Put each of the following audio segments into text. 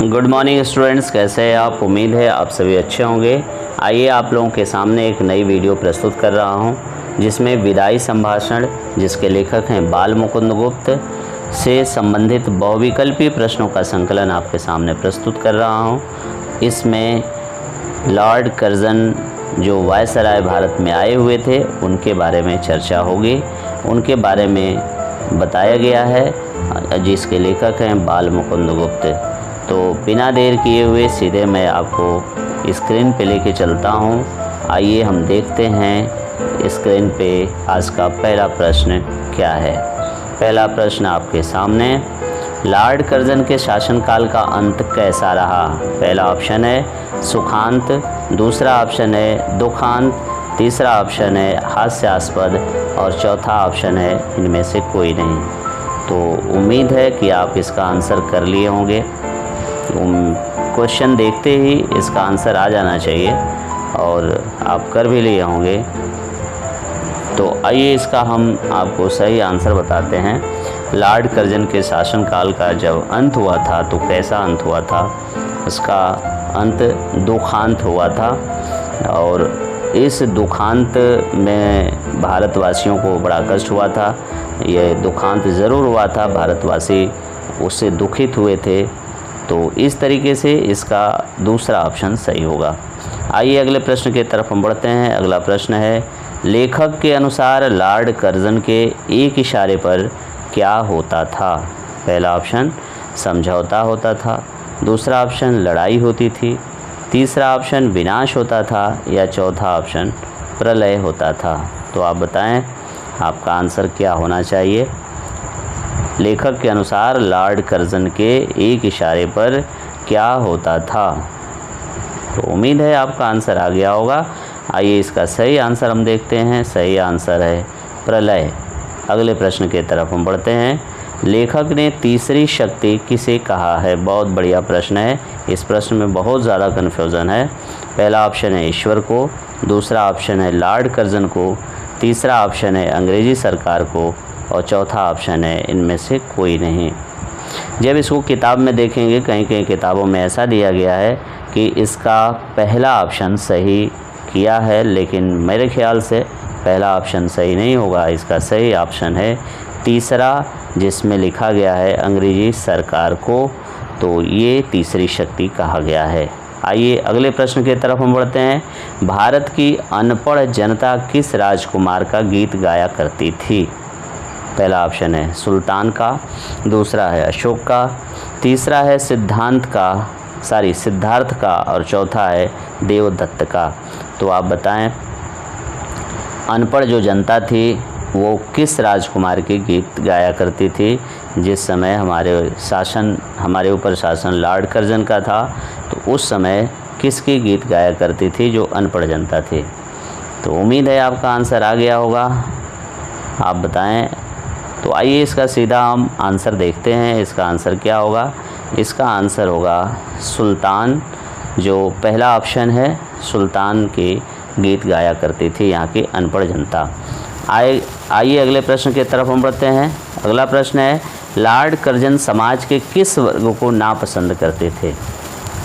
Good morning students, कैसे हैं आप। उम्मीद है आप सभी अच्छे होंगे। आइए आप लोगों के सामने एक नई वीडियो प्रस्तुत कर रहा हूं, जिसमें विदाई संभाषण, जिसके लेखक हैं बाल मुकुंद गुप्त, से संबंधित बहुविकल्पीय प्रश्नों का संकलन आपके सामने प्रस्तुत कर रहा हूं। इसमें लॉर्ड कर्जन जो वायसराय भारत में आए हुए थे, उनके बारे में चर्चा होगी, उनके बारे में बताया गया है, जिसके लेखक हैं बाल मुकुंद गुप्त। तो बिना देर किए हुए सीधे मैं आपको स्क्रीन पे लेके चलता हूँ। आइए हम देखते हैं स्क्रीन पे आज का पहला प्रश्न क्या है। पहला प्रश्न आपके सामने, लॉर्ड कर्जन के शासनकाल का अंत कैसा रहा। पहला ऑप्शन है सुखांत, दूसरा ऑप्शन है दुखांत, तीसरा ऑप्शन है हास्यास्पद और चौथा ऑप्शन है इनमें से कोई नहीं। तो उम्मीद है कि आप इसका आंसर कर लिए होंगे। क्वेश्चन देखते ही इसका आंसर आ जाना चाहिए और आप कर भी लिए होंगे। तो आइए इसका हम आपको सही आंसर बताते हैं। लॉर्ड कर्जन के शासनकाल का जब अंत हुआ था तो कैसा अंत हुआ था। उसका अंत दुखांत हुआ था और इस दुखांत में भारतवासियों को बड़ा कष्ट हुआ था। ये दुखांत ज़रूर हुआ था, भारतवासी उससे दुखित हुए थे। तो इस तरीके से इसका दूसरा ऑप्शन सही होगा। आइए अगले प्रश्न की तरफ हम बढ़ते हैं। अगला प्रश्न है, लेखक के अनुसार लॉर्ड कर्जन के एक इशारे पर क्या होता था। पहला ऑप्शन समझौता होता था, दूसरा ऑप्शन लड़ाई होती थी, तीसरा ऑप्शन विनाश होता था या चौथा ऑप्शन प्रलय होता था। तो आप बताएं आपका आंसर क्या होना चाहिए। लेखक के अनुसार लॉर्ड कर्जन के एक इशारे पर क्या होता था। तो उम्मीद है आपका आंसर आ गया होगा। आइए इसका सही आंसर हम देखते हैं। सही आंसर है प्रलय। अगले प्रश्न की तरफ हम बढ़ते हैं। लेखक ने तीसरी शक्ति किसे कहा है। बहुत बढ़िया प्रश्न है। इस प्रश्न में बहुत ज़्यादा कन्फ्यूज़न है। पहला ऑप्शन है ईश्वर को, दूसरा ऑप्शन है लॉर्ड कर्जन को, तीसरा ऑप्शन है अंग्रेज़ी सरकार को और चौथा ऑप्शन है इनमें से कोई नहीं। जब इसको किताब में देखेंगे, कहीं कहीं किताबों में ऐसा दिया गया है कि इसका पहला ऑप्शन सही किया है, लेकिन मेरे ख्याल से पहला ऑप्शन सही नहीं होगा। इसका सही ऑप्शन है तीसरा, जिसमें लिखा गया है अंग्रेज़ी सरकार को। तो ये तीसरी शक्ति कहा गया है। आइए अगले प्रश्न की तरफ हम बढ़ते हैं। भारत की अनपढ़ जनता किस राजकुमार का गीत गाया करती थी। पहला ऑप्शन है सुल्तान का, दूसरा है अशोक का, तीसरा है सिद्धार्थ का और चौथा है देवदत्त का। तो आप बताएं अनपढ़ जो जनता थी वो किस राजकुमार के गीत गाया करती थी। जिस समय हमारे ऊपर शासन लॉर्ड कर्जन का था, तो उस समय किसके गीत गाया करती थी जो अनपढ़ जनता थी। तो उम्मीद है आपका आंसर आ गया होगा। आप बताएं। तो आइए इसका सीधा हम आंसर देखते हैं। इसका आंसर क्या होगा। इसका आंसर होगा सुल्तान। जो पहला ऑप्शन है, सुल्तान के गीत गाया करती थी यहाँ की अनपढ़ जनता। आइए अगले प्रश्न की तरफ हम बढ़ते हैं। अगला प्रश्न है, लॉर्ड कर्जन समाज के किस वर्ग को नापसंद करते थे।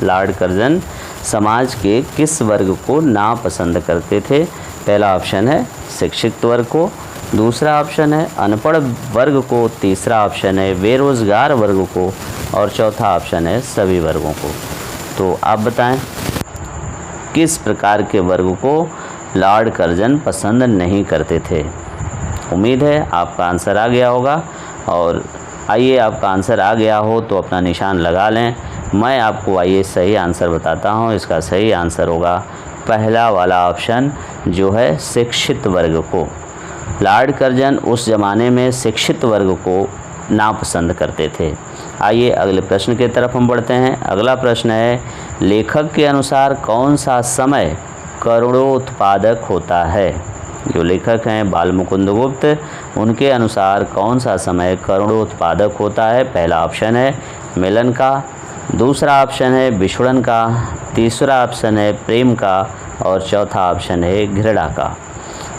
लॉर्ड कर्जन समाज के किस वर्ग को नापसंद करते थे। पहला ऑप्शन है शिक्षित वर्ग को, दूसरा ऑप्शन है अनपढ़ वर्ग को, तीसरा ऑप्शन है बेरोजगार वर्ग को और चौथा ऑप्शन है सभी वर्गों को। तो आप बताएं किस प्रकार के वर्ग को लॉर्ड कर्जन पसंद नहीं करते थे। उम्मीद है आपका आंसर आ गया होगा। और आइए आपका आंसर आ गया हो तो अपना निशान लगा लें। मैं आपको आइए सही आंसर बताता हूँ। इसका सही आंसर होगा पहला वाला ऑप्शन, जो है शिक्षित वर्ग को। लॉर्ड कर्जन उस ज़माने में शिक्षित वर्ग को नापसंद करते थे। आइए अगले प्रश्न की तरफ हम बढ़ते हैं। अगला प्रश्न है, लेखक के अनुसार कौन सा समय करुणोत्पादक होता है। जो लेखक हैं बाल मुकुंद गुप्त, उनके अनुसार कौन सा समय करुणोत्पादक होता है। पहला ऑप्शन है मिलन का, दूसरा ऑप्शन है विछुड़न का, तीसरा ऑप्शन है प्रेम का और चौथा ऑप्शन है घृणा का।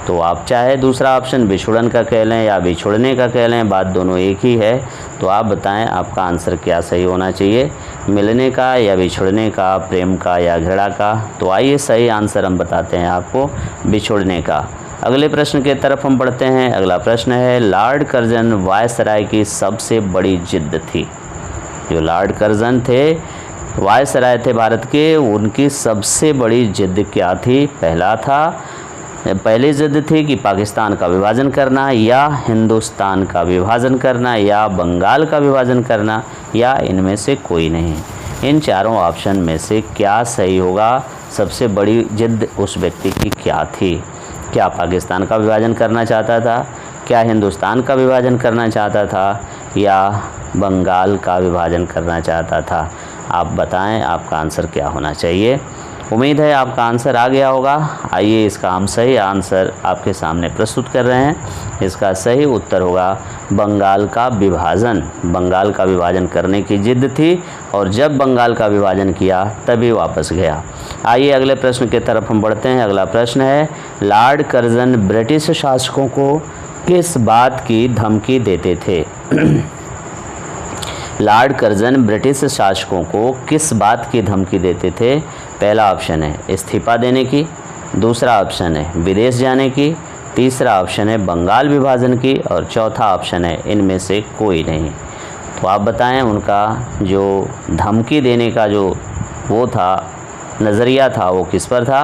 तो आप चाहे दूसरा ऑप्शन बिछुड़न का कह लें या बिछुड़ने का कह लें, बात दोनों एक ही है। तो आप बताएं आपका आंसर क्या सही होना चाहिए। मिलने का या बिछुड़ने का, प्रेम का या घृणा का? तो आइए सही आंसर हम बताते हैं आपको, बिछुड़ने का। अगले प्रश्न के तरफ हम बढ़ते हैं। अगला प्रश्न है, लॉर्ड कर्जन वायसराय की सबसे बड़ी जिद्द थी। जो लॉर्ड कर्जन थे, वायसराय थे भारत के, उनकी सबसे बड़ी जिद्द क्या थी? पहली जिद्द थी कि पाकिस्तान का विभाजन करना, या हिंदुस्तान का विभाजन करना, या बंगाल का विभाजन करना, या इनमें से कोई नहीं। इन चारों ऑप्शन में से क्या सही होगा? सबसे बड़ी जिद्द उस व्यक्ति की क्या थी? क्या पाकिस्तान का विभाजन करना चाहता था? क्या हिंदुस्तान का विभाजन करना चाहता था? या बंगाल का विभाजन करना चाहता था? आप बताएं आपका आंसर क्या होना चाहिए। उम्मीद है आपका आंसर आ गया होगा। आइए इसका हम सही आंसर आपके सामने प्रस्तुत कर रहे हैं। इसका सही उत्तर होगा बंगाल का विभाजन। बंगाल का विभाजन करने की जिद थी और जब बंगाल का विभाजन किया तभी वापस गया। आइए अगले प्रश्न की तरफ हम बढ़ते हैं। अगला प्रश्न है, लॉर्ड कर्जन ब्रिटिश शासकों को किस बात की धमकी देते थे? लॉर्ड कर्जन ब्रिटिश शासकों को किस बात की धमकी देते थे? पहला ऑप्शन है इस्तीफा देने की, दूसरा ऑप्शन है विदेश जाने की, तीसरा ऑप्शन है बंगाल विभाजन की, और चौथा ऑप्शन है इनमें से कोई नहीं। तो आप बताएं उनका जो धमकी देने का जो वो था, नज़रिया था, वो किस पर था?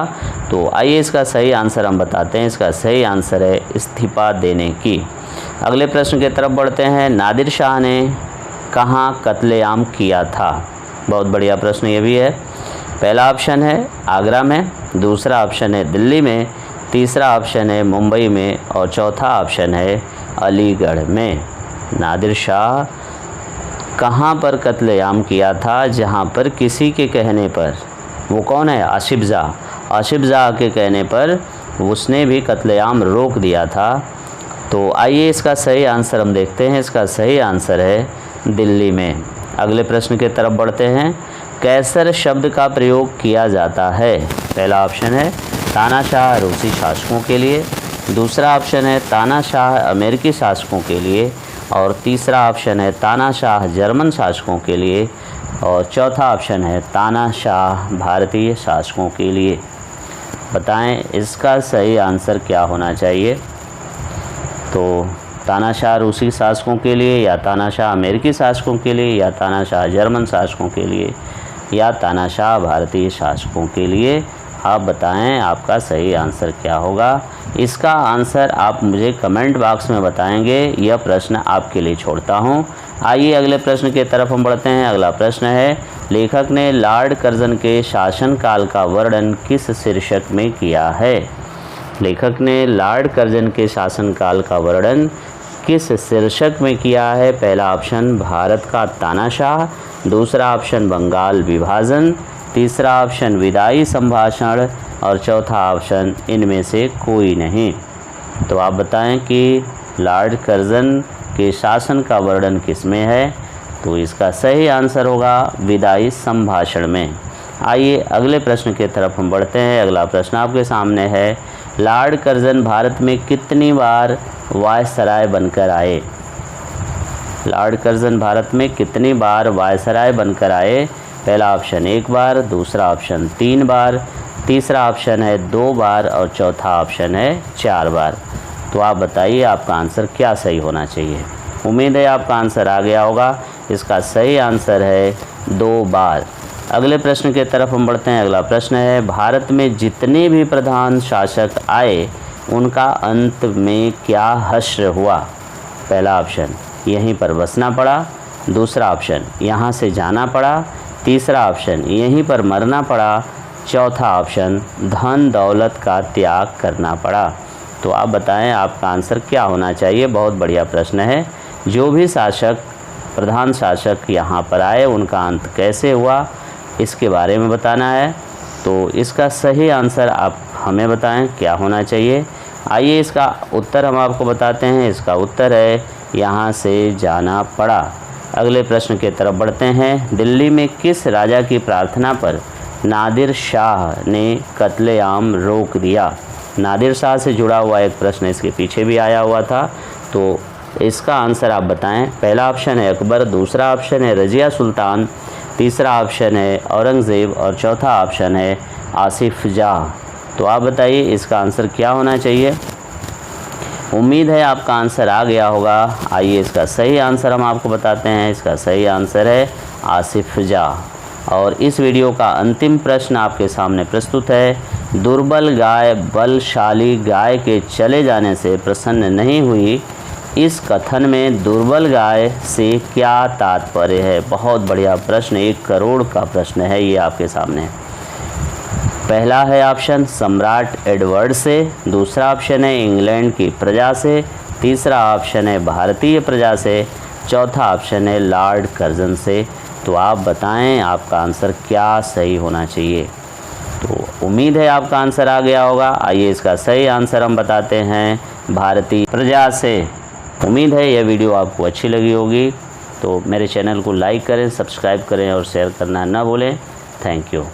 तो आइए इसका सही आंसर हम बताते हैं। इसका सही आंसर है इस्तीफा देने की। अगले प्रश्न की तरफ बढ़ते हैं। नादिर शाह ने कहाँ कत्लेआम किया था? बहुत बढ़िया प्रश्न ये भी है। पहला ऑप्शन है आगरा में, दूसरा ऑप्शन है दिल्ली में, तीसरा ऑप्शन है मुंबई में, और चौथा ऑप्शन है अलीगढ़ में। नादिर शाह कहाँ पर कत्लेआम किया था जहाँ पर किसी के कहने पर, वो कौन है? आसिफ जाह। आसिफ जाह के कहने पर उसने भी कत्लेआम रोक दिया था। तो आइए इसका सही आंसर हम देखते हैं। इसका सही आंसर है दिल्ली में। अगले प्रश्न की तरफ बढ़ते हैं। कैसर शब्द का प्रयोग किया जाता है? पहला ऑप्शन है तानाशाह रूसी शासकों के लिए, दूसरा ऑप्शन है तानाशाह अमेरिकी शासकों के लिए, और तीसरा ऑप्शन है तानाशाह जर्मन शासकों के लिए, और चौथा ऑप्शन है तानाशाह भारतीय शासकों के लिए। बताएं इसका सही आंसर क्या होना चाहिए। तो तानाशाह रूसी शासकों के लिए, या तानाशाह अमेरिकी शासकों के लिए, या तानाशाह जर्मन शासकों के लिए, या तानाशाह भारतीय शासकों के लिए? आप बताएं आपका सही आंसर क्या होगा। इसका आंसर आप मुझे कमेंट बॉक्स में बताएंगे। यह प्रश्न आपके लिए छोड़ता हूं। आइए अगले प्रश्न की तरफ हम बढ़ते हैं। अगला प्रश्न है, लेखक ने लॉर्ड कर्जन के शासनकाल का वर्णन किस शीर्षक में किया है? लेखक ने लॉर्ड कर्जन के शासनकाल का वर्णन किस शीर्षक में किया है? पहला ऑप्शन भारत का तानाशाह, दूसरा ऑप्शन बंगाल विभाजन, तीसरा ऑप्शन विदाई संभाषण, और चौथा ऑप्शन इनमें से कोई नहीं। तो आप बताएं कि लॉर्ड कर्जन के शासन का वर्णन किस में है? तो इसका सही आंसर होगा विदाई संभाषण में। आइए अगले प्रश्न की तरफ हम बढ़ते हैं। अगला प्रश्न आपके सामने है, लॉर्ड कर्जन भारत में कितनी बार वायसराय बनकर आए? लॉर्ड कर्जन भारत में कितनी बार वायसराय बनकर आए? पहला ऑप्शन 1 बार, दूसरा ऑप्शन 3 बार, तीसरा ऑप्शन है 2 बार, और चौथा ऑप्शन है 4 बार। तो आप बताइए आपका आंसर क्या सही होना चाहिए। उम्मीद है आपका आंसर आ गया होगा। इसका सही आंसर है 2 बार। अगले प्रश्न की तरफ हम बढ़ते हैं। अगला प्रश्न है, भारत में जितने भी प्रधान शासक आए उनका अंत में क्या हश्र हुआ? पहला ऑप्शन यहीं पर बसना पड़ा, दूसरा ऑप्शन यहाँ से जाना पड़ा, तीसरा ऑप्शन यहीं पर मरना पड़ा, चौथा ऑप्शन धन दौलत का त्याग करना पड़ा। तो आप बताएं आपका आंसर क्या होना चाहिए। बहुत बढ़िया प्रश्न है। जो भी शासक, प्रधान शासक यहाँ पर आए उनका अंत कैसे हुआ, इसके बारे में बताना है। तो इसका सही आंसर आप हमें बताएं क्या होना चाहिए। आइए इसका उत्तर हम आपको बताते हैं। इसका उत्तर है यहाँ से जाना पड़ा। अगले प्रश्न की तरफ बढ़ते हैं। दिल्ली में किस राजा की प्रार्थना पर नादिर शाह ने कत्लेआम रोक दिया? नादिर शाह से जुड़ा हुआ एक प्रश्न इसके पीछे भी आया हुआ था। तो इसका आंसर आप बताएं। पहला ऑप्शन है अकबर, दूसरा ऑप्शन है रजिया सुल्तान, तीसरा ऑप्शन है औरंगज़ेब और चौथा ऑप्शन है आसिफ जाह। तो आप बताइए इसका आंसर क्या होना चाहिए। उम्मीद है आपका आंसर आ गया होगा। आइए इसका सही आंसर हम आपको बताते हैं। इसका सही आंसर है आसिफ जाह। और इस वीडियो का अंतिम प्रश्न आपके सामने प्रस्तुत है। दुर्बल गाय बलशाली गाय के चले जाने से प्रसन्न नहीं हुई, इस कथन में दुर्बल गाय से क्या तात्पर्य है। बहुत बढ़िया प्रश्न, 1 करोड़ का प्रश्न है ये आपके सामने। पहला है ऑप्शन सम्राट एडवर्ड से, दूसरा ऑप्शन है इंग्लैंड की प्रजा से, तीसरा ऑप्शन है भारतीय प्रजा से, चौथा ऑप्शन है लॉर्ड कर्जन से। तो आप बताएं आपका आंसर क्या सही होना चाहिए। तो उम्मीद है आपका आंसर आ गया होगा। आइए इसका सही आंसर हम बताते हैं भारतीय प्रजा से। उम्मीद है यह वीडियो आपको अच्छी लगी होगी। तो मेरे चैनल को लाइक करें, सब्सक्राइब करें और शेयर करना ना भूलें। Thank you.